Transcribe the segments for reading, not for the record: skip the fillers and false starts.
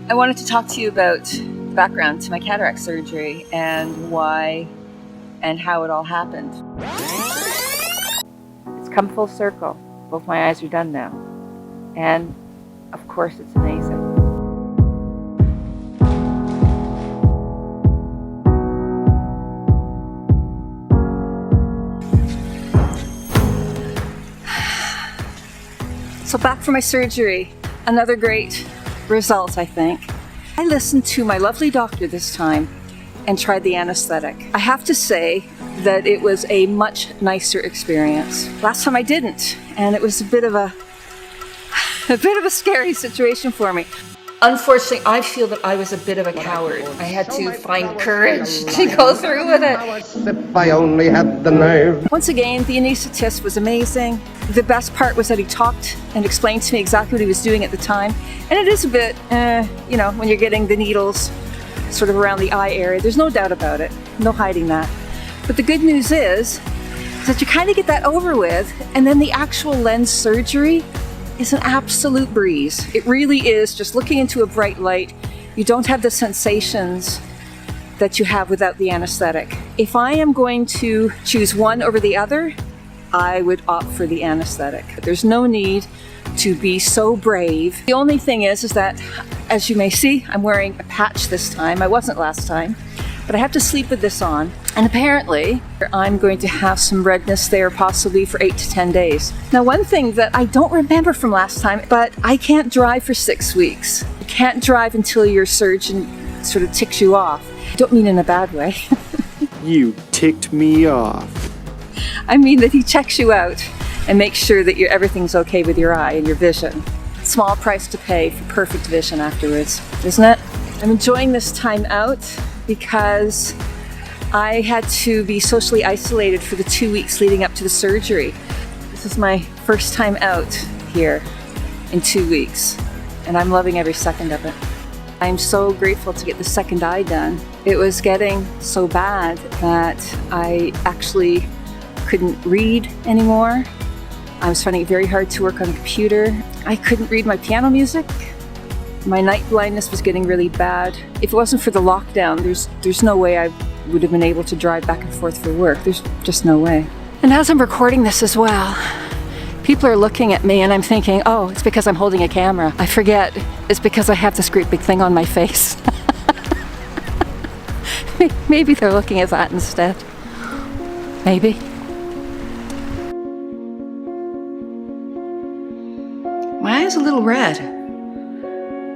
I wanted to talk to you about the background to my cataract surgery and why and how it all happened. It's come full circle. Both my eyes are done now. And of course it's amazing. So back from my surgery, another great result, I think. I listened to my lovely doctor this time and tried the anesthetic. I have to say that it was a much nicer experience. Last time I didn't, and it was a bit of a scary situation for me. Unfortunately, I feel that I was a bit of a coward. I had to find courage to go through with it. If I only had the nerve. Once again, the anesthetist was amazing. The best part was that he talked and explained to me exactly what he was doing at the time. And it is a bit, when you're getting the needles sort of around the eye area, there's no doubt about it. No hiding that. But the good news is that you kind of get that over with, and then the actual lens surgery is an absolute breeze. It really is just looking into a bright light. You don't have the sensations that you have without the anesthetic. If I am going to choose one over the other, I would opt for the anesthetic. There's no need to be so brave. The only thing is that, as you may see, I'm wearing a patch this time. I wasn't last time, but I have to sleep with this on. And apparently, I'm going to have some redness there possibly for 8 to 10 days. Now, one thing that I don't remember from last time, but I can't drive for 6 weeks. You can't drive until your surgeon sort of ticks you off. I don't mean in a bad way. You ticked me off. I mean that he checks you out and makes sure that everything's okay with your eye and your vision. Small price to pay for perfect vision afterwards, isn't it? I'm enjoying this time out because I had to be socially isolated for the 2 weeks leading up to the surgery. This is my first time out here in 2 weeks, and I'm loving every second of it. I'm so grateful to get the second eye done. It was getting so bad that I actually couldn't read anymore. I was finding it very hard to work on a computer. I couldn't read my piano music. My night blindness was getting really bad. If it wasn't for the lockdown, there's no way I would have been able to drive back and forth for work. There's just no way. And as I'm recording this as well, people are looking at me and I'm thinking, oh, it's because I'm holding a camera. I forget, it's because I have this great big thing on my face. Maybe they're looking at that instead. Maybe. My eye's a little red.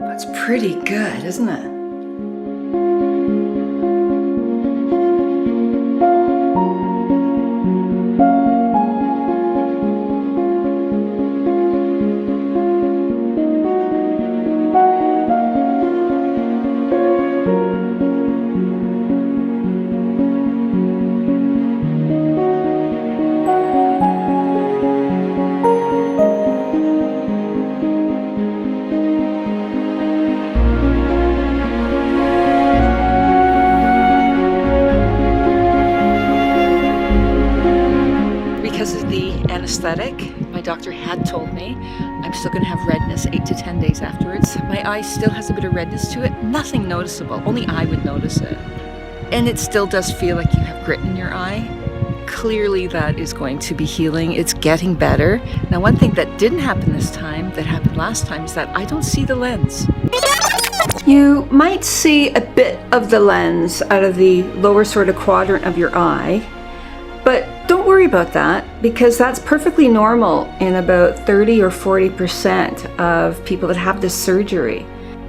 That's pretty good, isn't it? Anesthetic, my doctor had told me I'm still going to have redness 8 to 10 days afterwards. My eye still has a bit of redness to it, nothing noticeable, only I would notice it. And it still does feel like you have grit in your eye. Clearly that is going to be healing, it's getting better. Now one thing that didn't happen this time, that happened last time, is that I don't see the lens. You might see a bit of the lens out of the lower sort of quadrant of your eye, but don't worry about that because that's perfectly normal in about 30 or 40% of people that have this surgery.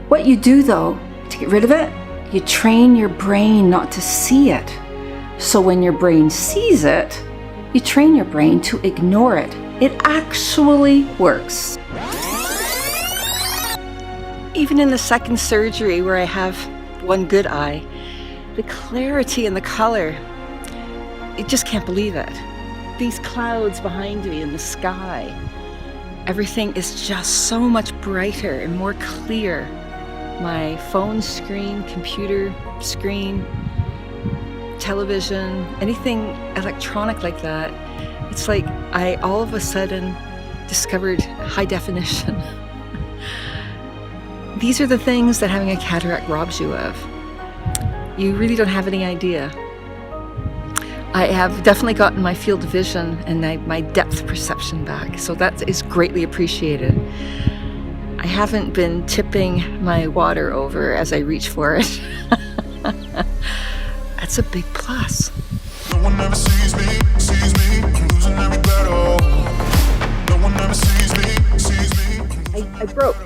What you do though, to get rid of it, you train your brain not to see it. So when your brain sees it, you train your brain to ignore it. It actually works. Even in the second surgery where I have one good eye, the clarity and the color, you just can't believe it. These clouds behind me in the sky, everything is just so much brighter and more clear. My phone screen, computer screen, television, anything electronic like that, it's like I all of a sudden discovered high definition. These are the things that having a cataract robs you of. You really don't have any idea. I have definitely gotten my field of vision and my depth perception back, so that is greatly appreciated. I haven't been tipping my water over as I reach for it. That's a big plus. No one ever sees me, I'm losing every battle. No one ever sees me. I broke.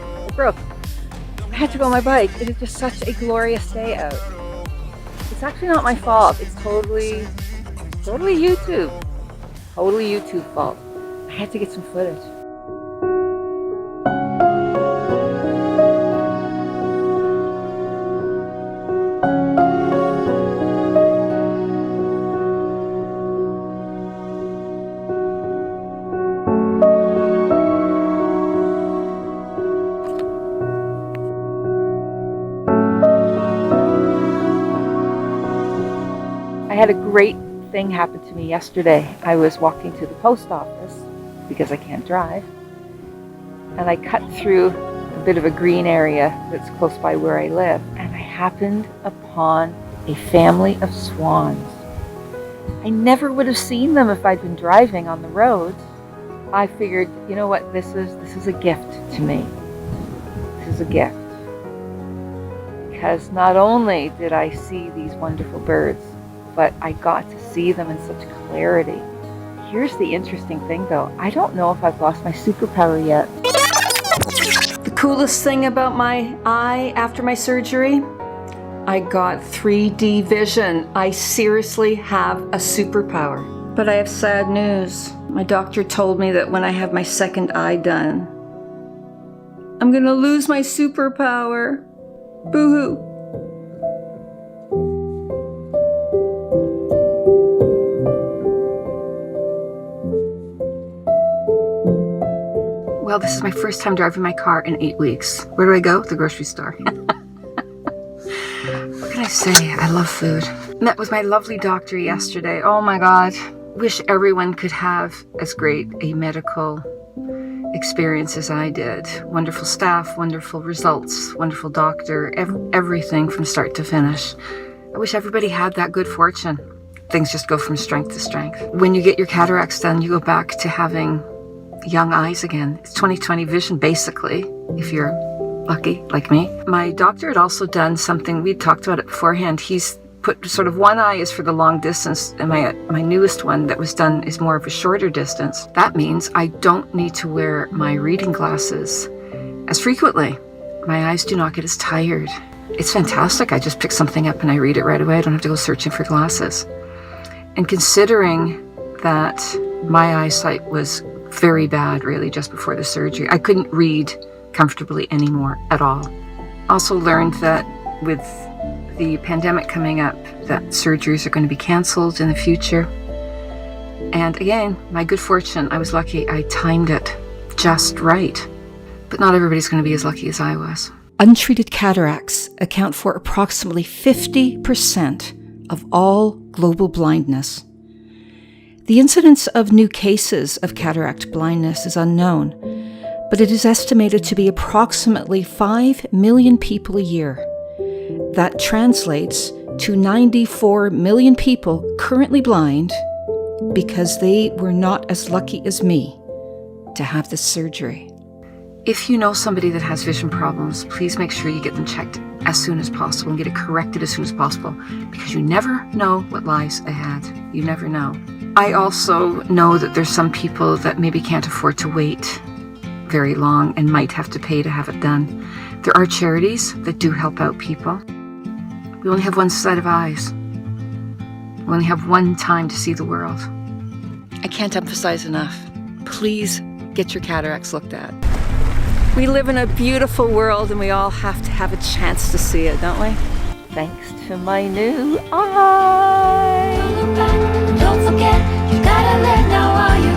I had to go on my bike. It is just such a glorious day out. It's actually not my fault. It's totally YouTube. Totally YouTube fault. I had to get some footage. I had a great thing happen to me yesterday. I was walking to the post office because I can't drive, and I cut through a bit of a green area that's close by where I live, and I happened upon a family of swans. I never would have seen them if I'd been driving on the roads. I figured, you know what, this is a gift to me. This is a gift. Because not only did I see these wonderful birds, but I got to see them in such clarity. Here's the interesting thing though. I don't know if I've lost my superpower yet. The coolest thing about my eye after my surgery, I got 3D vision. I seriously have a superpower. But I have sad news. My doctor told me that when I have my second eye done, I'm gonna lose my superpower. Boo-hoo. Well, this is my first time driving my car in 8 weeks. Where do I go? The grocery store. What can I say? I love food. Met with my lovely doctor yesterday. Oh my God. Wish everyone could have as great a medical experience as I did. Wonderful staff, wonderful results, wonderful doctor, everything from start to finish. I wish everybody had that good fortune. Things just go from strength to strength. When you get your cataracts done, you go back to having young eyes again. It's 20/20 vision, basically, if you're lucky, like me. My doctor had also done something, we talked about it beforehand. He's put sort of one eye is for the long distance, and my newest one that was done is more of a shorter distance. That means I don't need to wear my reading glasses as frequently. My eyes do not get as tired. It's fantastic. I just pick something up and I read it right away. I don't have to go searching for glasses. And considering that my eyesight was very bad really just before the surgery, I couldn't read comfortably anymore at all. Also learned that with the pandemic coming up, that surgeries are going to be cancelled in the future. And again, my good fortune, I was lucky, I timed it just right. But not everybody's going to be as lucky as I was. Untreated cataracts account for approximately 50% of all global blindness. The incidence of new cases of cataract blindness is unknown, but it is estimated to be approximately 5 million people a year. That translates to 94 million people currently blind because they were not as lucky as me to have this surgery. If you know somebody that has vision problems, please make sure you get them checked as soon as possible and get it corrected as soon as possible, because you never know what lies ahead. You never know. I also know that there's some people that maybe can't afford to wait very long and might have to pay to have it done. There are charities that do help out people. We only have one set of eyes. We only have one time to see the world. I can't emphasize enough. Please get your cataracts looked at. We live in a beautiful world and we all have to have a chance to see it, don't we? Thanks to my new eye. Don't forget, you gotta let know all you